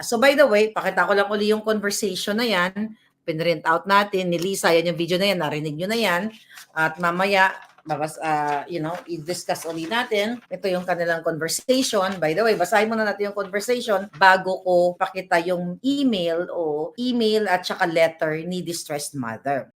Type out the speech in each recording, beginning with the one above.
So by the way, pakita ko lang uli yung conversation na yan. Pinrint out natin ni Lisa, yan yung video na yan, narinig nyo na yan. At mamaya, i-discuss uli natin. Ito yung kanilang conversation. By the way, basahin muna natin yung conversation bago ko pakita yung email at saka letter ni distressed mother.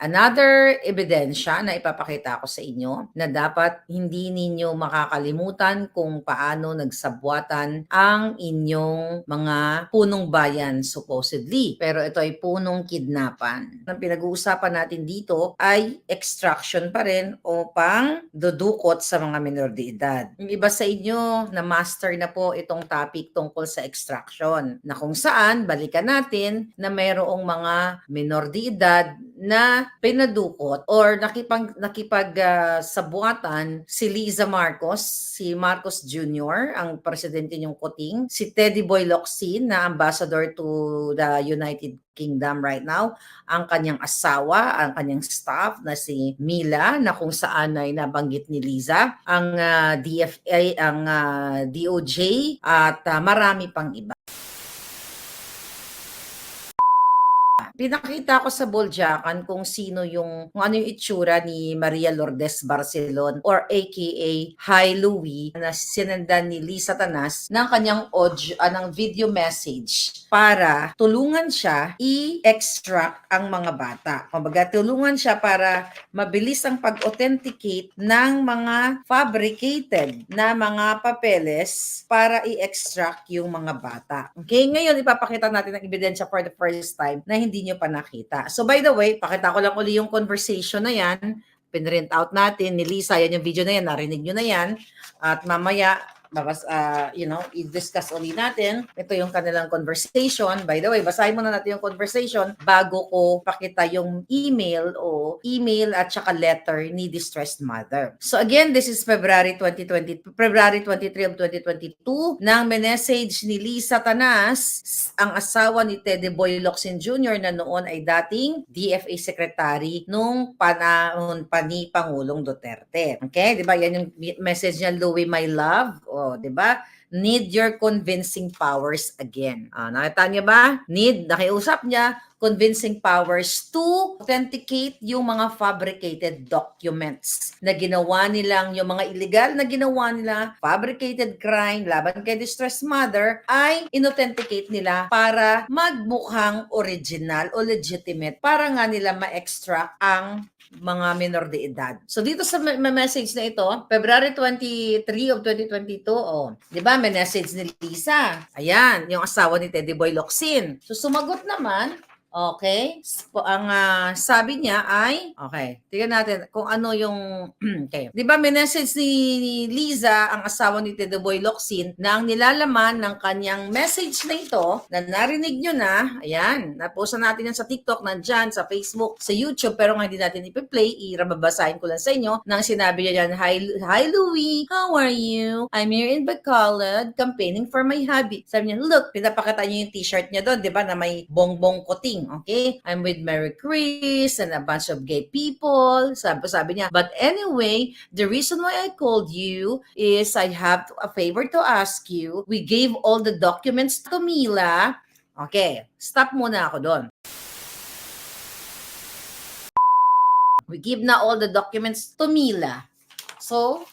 Another ebidensya na ipapakita ko sa inyo na dapat hindi ninyo makakalimutan kung paano nagsabwatan ang inyong mga punong bayan supposedly. Pero ito ay punong kidnapan. Ang pinag-uusapan natin dito ay extraction pa rin o pang dudukot sa mga minor de edad. Yung iba sa inyo na master na po itong topic tungkol sa extraction na kung saan balikan natin na mayroong mga minor de edad na pinadukot or nakipag-sabuatan si Liza Marcos, si Marcos Jr., ang presidente niyong Kuting, si Teddy Boy Locsin na ambassador to the United Kingdom right now, ang kanyang asawa, ang kanyang staff na si Mila na kung saan ay nabanggit ni Liza, ang DFA, ang DOJ at marami pang iba. Pinakita ko sa Boljakan kung ano yung itsura ni Maria Lourdes Barcelon or aka Hi Louie na sinendan ni Lisa Tanas ng kanyang ng video message para tulungan siya i-extract ang mga bata. Kumbaga, tulungan siya para mabilis ang pag-authenticate ng mga fabricated na mga papeles para i-extract yung mga bata. Okay, ngayon ipapakita natin ang ebidensya for the first time na hindi nyo pa nakita. So by the way, pakita ko lang uli yung conversation na yan. Pinrint out natin ni Lisa, yan yung video na yan, narinig nyo na yan. At mamaya, i-discuss uli natin. Ito yung kanilang conversation. By the way, basahin muna natin yung conversation bago ko pakita yung email at saka letter ni distressed mother. So again, this is February 23 of 2022 nang message ni Lisa Tanas, ang asawa ni Teddy Boy Locsin Jr. na noon ay dating DFA Secretary nung panahon pa ni Pangulong Duterte. Okay? Diba? Yan yung message niya, Louie, my love. Di ba? Need your convincing powers again. Nakita niyo ba? Nakiusap niya, convincing powers to authenticate yung mga fabricated documents na ginawa nilang, yung mga illegal na ginawa nila, fabricated crime laban kay distressed mother, ay inauthenticate nila para magmukhang original o legitimate para nga nila ma-extract ang mga minor de edad. So dito sa message na ito, February 23 of 2022, di ba, may message ni Lisa. Ayan, yung asawa ni Teddy Boy Locsin. So sumagot naman, okay, ang sabi niya ay, okay, tingnan natin kung ano yung, okay. Di ba may message ni Liza, ang asawa ni Teddy Boy Locsin, na ang nilalaman ng kanyang message na ito, na narinig nyo na, ayan, napost na natin yan sa TikTok, nandyan, sa Facebook, sa YouTube, pero nga hindi natin ipi-play, babasahin ko lang sa inyo, nang sinabi niya yan, Hi Louie, how are you? I'm here in Bacolod, campaigning for my hubby. Sabi niya, look, pinapakita niyo yung t-shirt niya doon, di ba, na may bongbong Kuting. Okay? I'm with Mary Chris and a bunch of gay people. Sabi niya, but anyway, the reason why I called you is I have a favor to ask you. We gave all the documents to Mila. Okay, stop muna ako doon. We give na all the documents to Mila. So,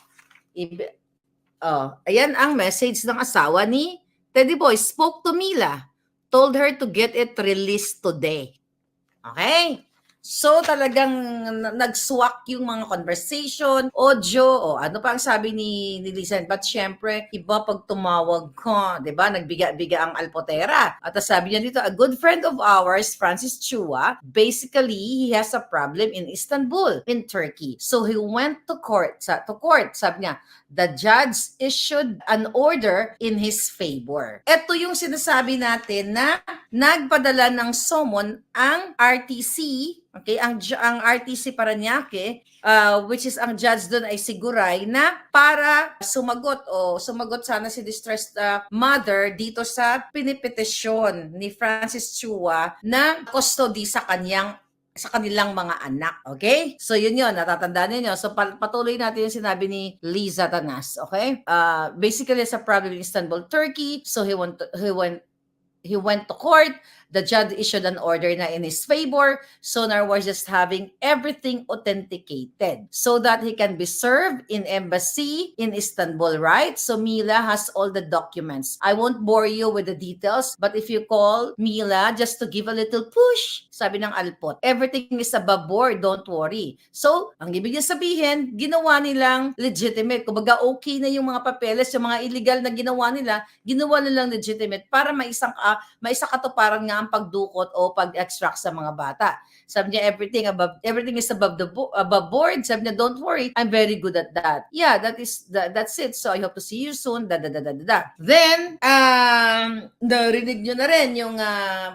ayan ang message ng asawa ni Teddy Boy. Spoke to Mila. Told her to get it released today. Okay? So talagang nagswak yung mga conversation, audio, ano pa ang sabi ni Lisa. But syempre, iba pag tumawag ko, di ba? Nagbiga-biga ang alpotera. At sabi niya dito, a good friend of ours, Francis Chua, basically, he has a problem in Istanbul, in Turkey. So he went to court. Sabi niya, the judge issued an order in his favor. Ito yung sinasabi natin na nagpadala ng summon ang RTC, okay, ang RTC Parañaque, which is ang judge doon ay Siguray, na para sumagot sana si distressed mother dito sa pinipetisyon ni Francis Chua na custody sa kanyang sa kanilang mga anak. Okay? So yun natatandaan niyo. So patuloy natin yung sinabi ni Liza Tanas. Okay? Basically, it's a problem in Istanbul, Turkey. So he went to court. The judge issued an order na in his favor. So now we're just having everything authenticated so that he can be served in embassy in Istanbul, right? So Mila has all the documents. I won't bore you with the details, but if you call Mila just to give a little push, sabi ng Alpot, everything is above board, don't worry. So, ang ibig niya sabihin, ginawa nilang legitimate. Kumbaga, okay na yung mga papeles, yung mga illegal na ginawa nilang legitimate para maisakatuparan nga ang pagdukot o pag-extract sa mga bata. Sabi niya, everything is above board. Sabi niya, don't worry, I'm very good at that. Yeah, that's it. So I hope to see you soon. Then, narinig nyo na rin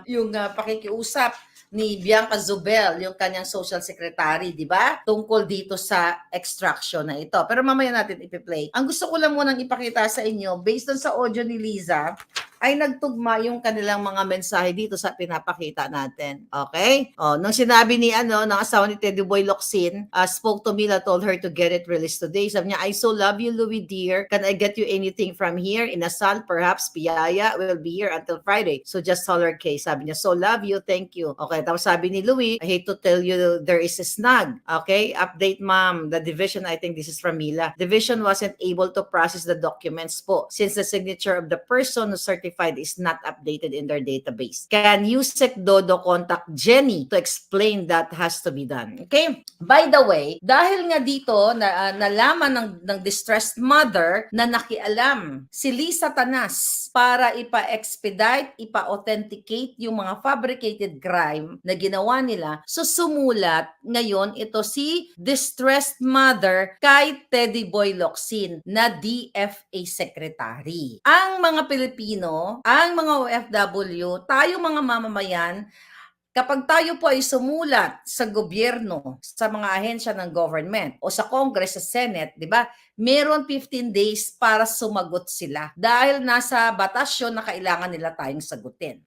yung pakikiusap ni Bianca Zubel, yung kanyang social secretary, di ba? Tungkol dito sa extraction na ito. Pero mamaya natin ipi-play. Ang gusto ko lang munang ipakita sa inyo, based on sa audio ni Liza, ay nagtugma yung kanilang mga mensahe dito sa pinapakita natin. Okay? Nung sinabi ng asawa ni Teddy Boy Locsin, spoke to Mila, told her to get it released today. Sabi niya, I so love you, Louie dear. Can I get you anything from here? Inasal, perhaps, Piyaya will be here until Friday. So just holler Kay. Sabi niya, so love you, thank you. Okay, tapos sabi ni Louie, I hate to tell you there is a snag. Okay, update ma'am. The division, I think this is from Mila. Division wasn't able to process the documents po since the signature of the person who certified is not updated in their database. Can Yusek Dodo contact Jenny to explain that has to be done? Okay? By the way, dahil nga dito nalaman ng distressed mother na nakialam si Liza Tanas para ipa-expedite, ipa-authenticate yung mga fabricated crime na ginawa nila. So sumulat ngayon ito si distressed mother kay Teddy Boy Locsin na DFA secretary. Ang mga Pilipino, ang mga OFW, tayo mga mamamayan, kapag tayo po ay sumulat sa gobyerno, sa mga ahensya ng government o sa Congress, sa Senate, di ba? Meron 15 days para sumagot sila dahil nasa batas yun na kailangan nila tayong sagutin.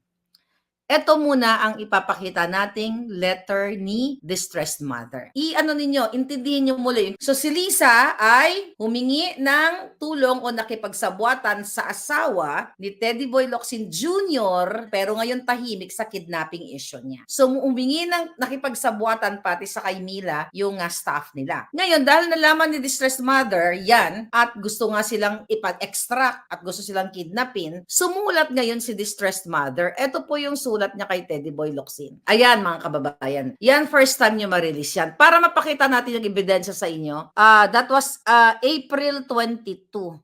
Ito muna ang ipapakita nating letter ni distressed mother. Intindihin niyo muli. So si Liza ay humingi ng tulong o nakipagsabwatan sa asawa ni Teddy Boy Locsin Jr. pero ngayon tahimik sa kidnapping issue niya. So humingi ng nakipagsabwatan pati sa kay Mila yung staff nila. Ngayon dahil nalaman ni distressed mother yan at gusto nga silang ipa-extract at gusto silang kidnapin, sumulat ngayon si distressed mother. Ito po yung sulat niya kay Teddy Boy Locsin. Ayan mga kababayan. Yan first time nyo ma-release yan. Para mapakita natin yung ebidensya sa inyo. That was April 22.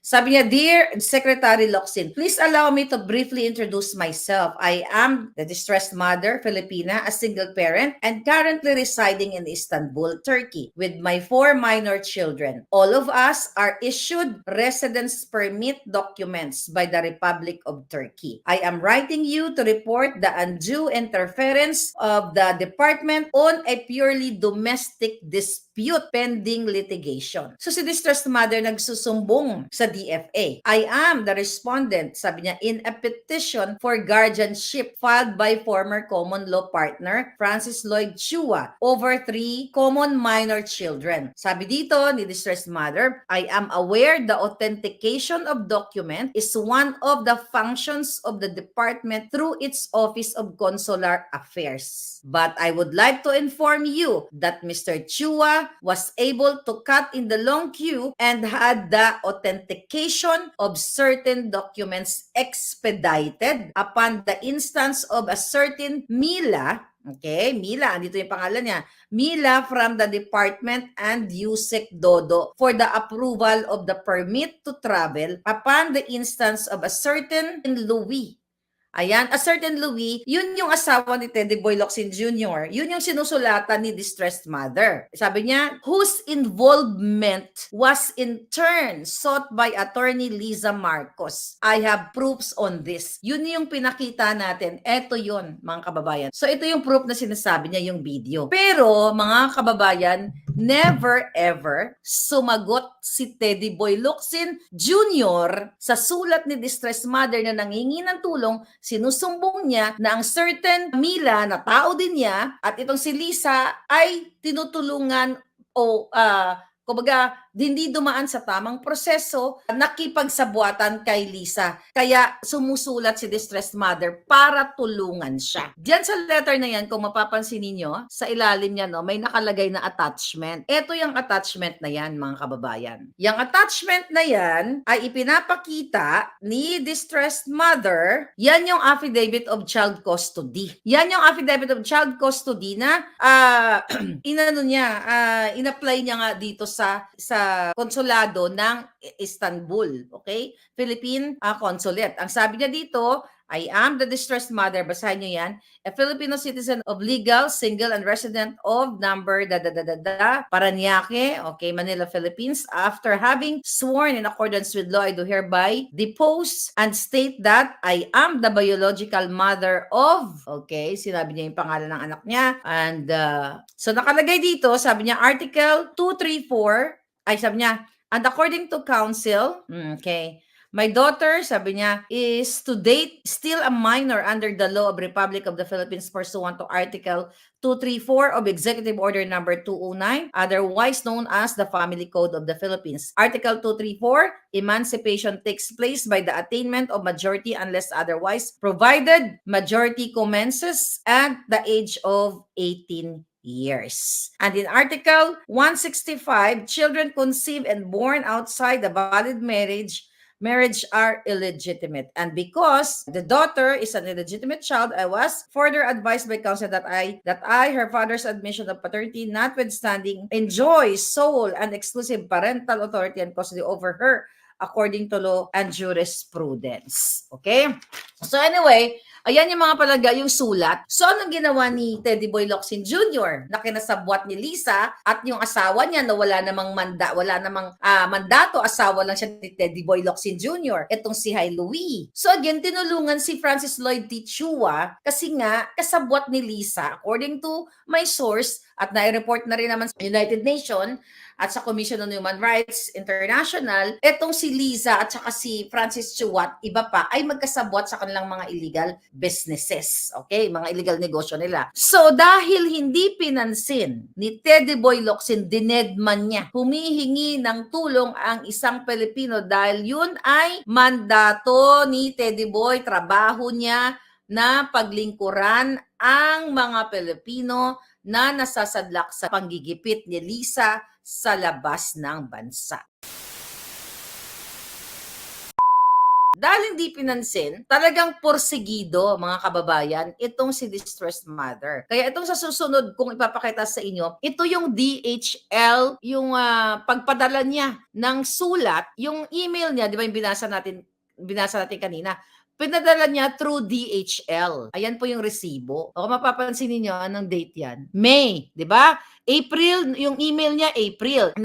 Sabi niya, Dear Secretary Locsin, please allow me to briefly introduce myself. I am the distressed mother, Filipina, a single parent, and currently residing in Istanbul, Turkey, with my 4 minor children. All of us are issued residence permit documents by the Republic of Turkey. I am writing you to report the undue interference of the department on a purely domestic dispute pending litigation. So si distressed mother nagsusumbong sa DFA. I am the respondent, sabi niya, in a petition for guardianship filed by former common law partner Francis Lloyd Chua over 3 common minor children. Sabi dito ni distressed mother, I am aware the authentication of document is one of the functions of the department through its Office of Consular Affairs. But I would like to inform you that Mr. Chua was able to cut in the long queue and had the authentication of certain documents expedited upon the instance of a certain Mila. Okay, Mila, andito yung pangalan niya. Mila from the department and Yusek Dodo for the approval of the permit to travel upon the instance of a certain Louie. Ayan, a certain Louie, yun yung asawa ni Teddy Boy Locsin Jr. Yun yung sinusulatan ni distressed mother. Sabi niya, whose involvement was in turn sought by attorney Liza Marcos. I have proofs on this. Yun yung pinakita natin. Eto yun, mga kababayan. So ito yung proof na sinasabi niya, yung video. Pero, mga kababayan, never ever sumagot si Teddy Boy Locsin Jr. sa sulat ni distressed mother na nangingi ng tulong sinusumbong niya na ang certain Mila na tao din niya at itong si Lisa ay tinutulungan o kumbaga, hindi dumaan sa tamang proseso, nakipagsabuatan kay Lisa. Kaya sumusulat si distressed mother para tulungan siya. Diyan sa letter na yan, kung mapapansin ninyo, sa ilalim niya, no, may nakalagay na attachment. Ito yung attachment na yan, mga kababayan. Yung attachment na yan ay ipinapakita ni distressed mother, yan yung affidavit of child custody. Yan yung affidavit of child custody na in-apply niya nga dito sa konsulado ng Istanbul, okay? Philippine Consulate. Ang sabi niya dito, I am the distressed mother, basahin niyo yan, a Filipino citizen of legal, single, and resident of number Parañaque, okay, Manila, Philippines. After having sworn in accordance with law, I do hereby depose and state that I am the biological mother of, okay, sinabi niya yung pangalan ng anak niya. And so nakalagay dito, sabi niya, Article 234, sabi niya, and according to counsel, okay, my daughter, sabi niya, is to date still a minor under the law of Republic of the Philippines pursuant to Article 234 of Executive Order Number 209, otherwise known as the Family Code of the Philippines. Article 234, emancipation takes place by the attainment of majority unless otherwise provided. Majority commences at the age of 18 years. And in Article 165, children conceived and born outside the valid marriage are illegitimate. And because the daughter is an illegitimate child, I was further advised by counsel that I, her father's admission of paternity, notwithstanding, enjoys sole and exclusive parental authority and custody over her according to law and jurisprudence. Okay? So anyway, ayan yung mga palaga, yung sulat. So anong ginawa ni Teddy Boy Locsin Jr. na kinasabwat ni Lisa at yung asawa niya na wala namang mandato, asawa lang siya ni Teddy Boy Locsin Jr. Itong si Hai Louie. So again, tinulungan si Francis Lloyd T. Chua kasi nga kasabwat ni Lisa according to my source at nai-report na rin naman sa United Nations at sa Commission on Human Rights International, etong si Liza at saka si Francis Chua, iba pa, ay magkasabwat sa kanilang mga illegal businesses. Okay? Mga illegal negosyo nila. So, dahil hindi pinansin ni Teddy Boy Locsin, dinedman niya, humihingi ng tulong ang isang Pilipino dahil yun ay mandato ni Teddy Boy, trabaho niya na paglingkuran ang mga Pilipino na nasasadlak sa panggigipit ni Lisa sa labas ng bansa. Dahil hindi pinansin, talagang porsigido, mga kababayan, itong si distressed mother. Kaya itong sa susunod kung ipapakita sa inyo, ito yung DHL, yung pagpadala niya ng sulat, yung email niya, di ba yung binasa natin kanina, pinadala niya through DHL. Ayan po yung resibo. O kung mapapansin niyo, anong date yan? May, di ba? April, yung email niya, April.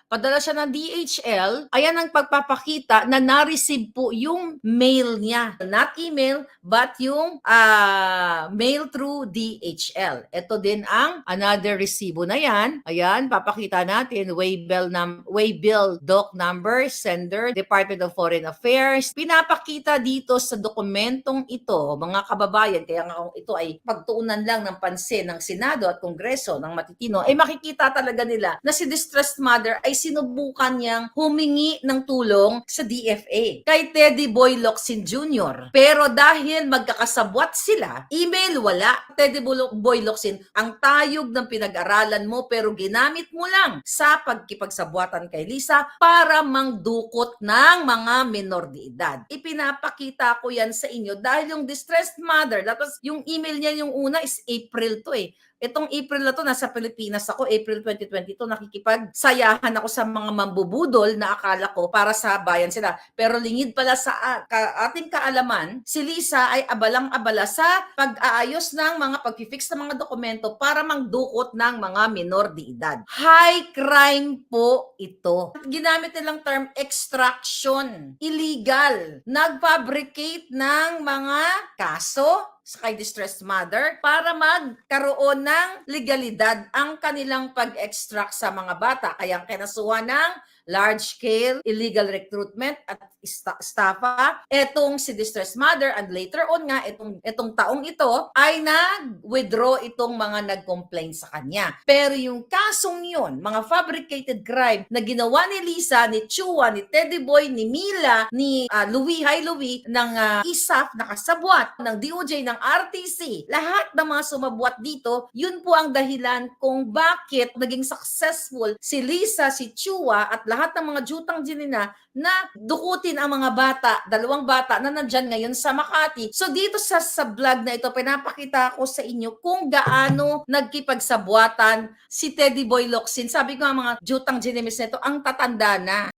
Padala siya ng DHL, ayan ang pagpapakita na na-receive po yung mail niya. Not email, but yung mail through DHL. Ito din ang another resibo na yan. Ayan, papakita natin, waybill doc number, sender, Department of Foreign Affairs. Pinapakita dito sa dokumentong ito, mga kababayan, kaya nga kung ito ay pagtuunan lang ng pansin ng Senado at Kongreso ng matitino, ay makikita talaga nila na si distressed mother ay sinubukan niyang humingi ng tulong sa DFA kay Teddy Boy Locsin Jr. Pero dahil magkakasabwat sila, email wala. Teddy Boy Locsin, ang tayog ng pinag-aralan mo pero ginamit mo lang sa pagkipagsabwatan kay Lisa para mangdukot ng mga minor de edad. Ipinapakita ko yan sa inyo dahil yung distressed mother, tapos yung email niya yung una is April to eh. Itong April na to, nasa Pilipinas ako, April 2022, nakikipagsayahan ako sa mga mambubudol na akala ko para sa bayan sila. Pero lingid pala sa ating kaalaman, si Lisa ay abalang-abala sa pag-aayos ng mga pag-fix ng mga dokumento para mangdukot ng mga minor de edad. High crime po ito. Ginamit nilang term extraction. Illegal. Nag-fabricate ng mga kaso sa kay distressed mother para magkaroon ng legalidad ang kanilang pag-extract sa mga bata. Kaya kinasuhan ng large-scale illegal recruitment at estafa. Etong si Distressed Mother, and later on nga, itong taong ito ay nag-withdraw itong mga nag-complain sa kanya. Pero yung kasong yun, mga fabricated crime na ginawa ni Lisa, ni Chua, ni Teddy Boy, ni Mila, ni Louie, ng ISAF, nakasabwat, ng DOJ, ng RTC, lahat ng mga sumabwat dito, yun po ang dahilan kung bakit naging successful si Lisa, si Chua, at lahat ng mga jutang ginina na dukutin ang mga bata, 2 bata na nandyan ngayon sa Makati. So dito sa vlog na ito, pinapakita ko sa inyo kung gaano nagkipagsabwatan si Teddy Boy Locsin. Sabi ko nga mga jutang ginimis nito, ang tatanda na.